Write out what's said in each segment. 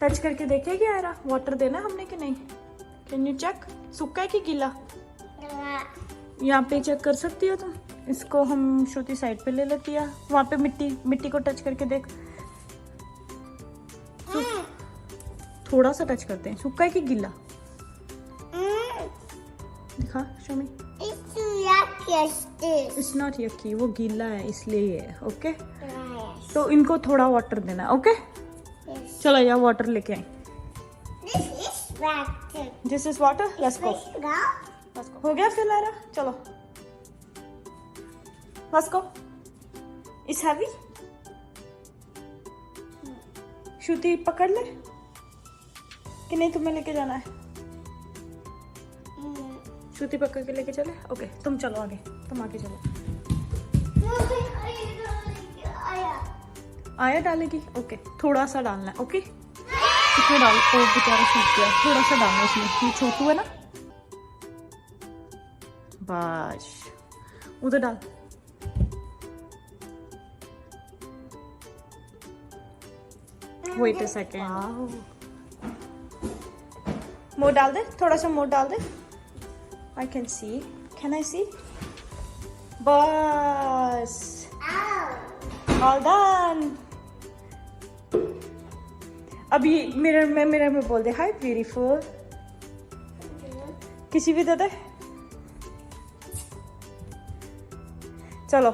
Touch करके देखेगी Ayra, water देना हमने कि नहीं? Can you check? सूखा है कि गीला? यहाँ पे चेक कर सकती हो तुम। इसको हम श्रुति साइड पे ले लेती है। वहाँ पे मिट्टी को टच करके देख। थोड़ा सा टच करते हैं। सूखा है कि गीला? दिखा शमी। इट्स नॉट यकी, वो गीला है इसलिए है। ओके तो इनको थोड़ा वाटर देना। ओके चलो यार वाटर लेके आए। This is water. Let's go. हो गया फिर लारा, चलो let's go. It's heavy. Shruti पकड़ ले कि नहीं, तुम्हें लेके जाना है? श्रुति पकड़ के लेके चले। ओके तुम चलो आगे, तुम आगे चलो। आया डालेगी। ओके थोड़ा सा डालना है। ओके इसमें डाल। ओ बेचारा सूख गया, थोड़ा सा डालना इसमें। ये छोटू है ना, बस उधर डाल। Wait a second. मोर डाल दे, थोड़ा सा मोर डाल दे। I can see. Can I see? बस all done. अभी मिरर में बोल दे हाय ब्यूटीफुल। किसी भी दे दे। चलो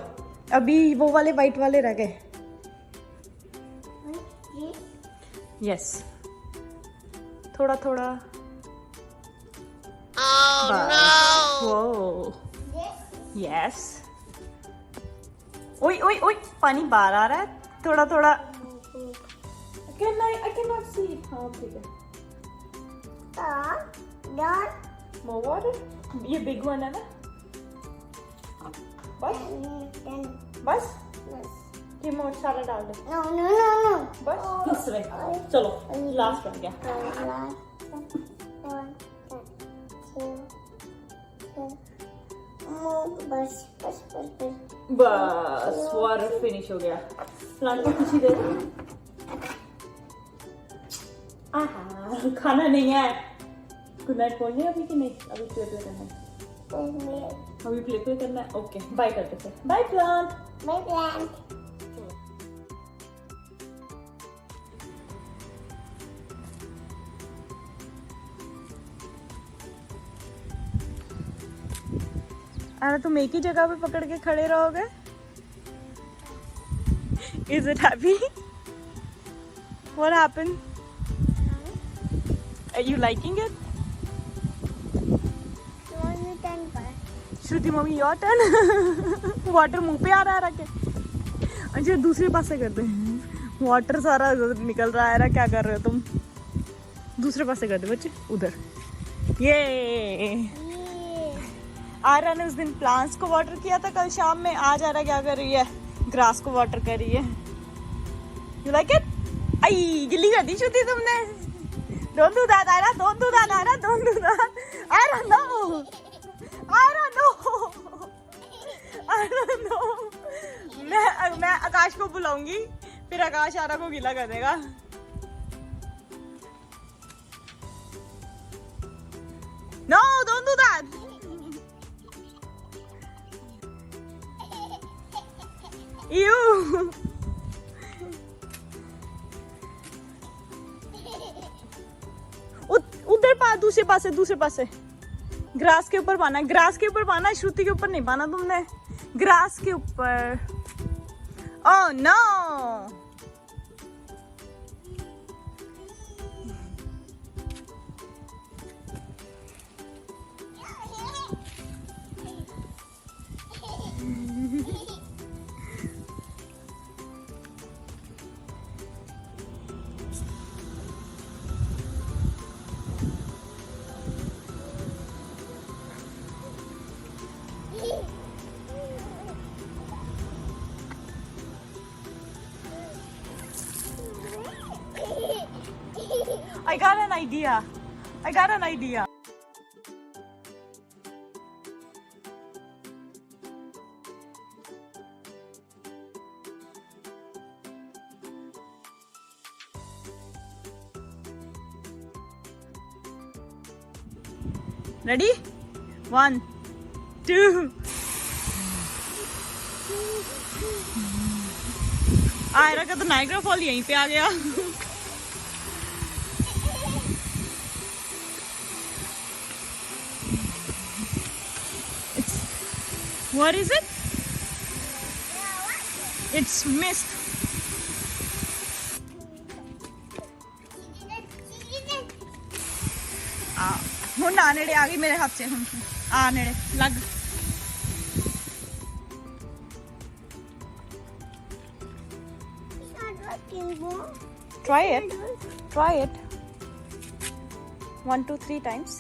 अभी वो वाले वाइट वाले रह गए। यस थोड़ा थोड़ा। यस। ओए ओए ओए पानी बाहर आ रहा है थोड़ा थोड़ा। I cannot see. हाँ ठीक है। More water? ये बिग वन है ना? बस ये मोर सारा डाल दे। No. बस चलो लास्ट बन गया। बस वाटर फिनिश हो गया। प्लांट को खुशी दे। खाना नहीं है। गुड नाइट बोलनी है अभी कि नहीं? अभी प्ले करना है। अभी प्ले करना है। ओके बाय करते थे। By plant. अरे तुम एक ही जगह पे पकड़ के खड़े रहोगे? Is it happy? What happened? Are you liking it? Shruti mummy your turn. Water मुंह पे आ रहा है रखे। अच्छा दूसरे पास से करते हैं। वाटर सारा निकल रहा है। क्या कर रहे हो तुम? दूसरे पास से करते बच्चे उधर। ये आयरा ने उस दिन प्लांट्स को वाटर किया था कल शाम में। आज आयरा क्या कर रही है? ग्रास को वाटर कर रही है। You like it? आई गिल्ली कर दी श्रुति तुमने। Don't do that Aira, don't do that Aira, don't do that Aira. No Aira no, Aira no. मैं आकाश को बुलाऊंगी फिर आकाश आयरा को गीला कर देगा। No don't do that. You उधर पा, दूसरे पासे ग्रास के ऊपर पाना। ग्रास के ऊपर पाना, श्रुति के ऊपर नहीं पाना तुमने। ग्रास के ऊपर। Oh no. I got an idea. Ready 1 2 Aira का तो नाइग्रा फॉल यहीं पे आ गया। What is it? It's mist. ਹੁਣ ਨਾ ਨੇੜੇ ਆ ਗਈ ਮੇਰੇ ਹੱਥ 'ਚ ਹੁਣ ਆ ਨੇੜੇ ਲੱਗ। Try it. Try it. 1 2 3 times.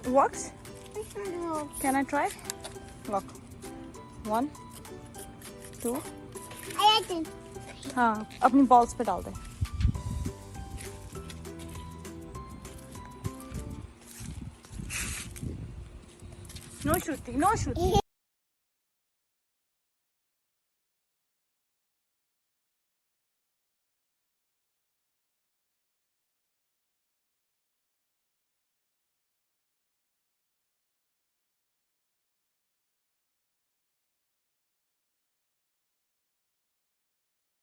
It works? Can I try? Look. 1 2 हाँ अपनी बॉल्स पे डाल दे। No shooting, no shooting.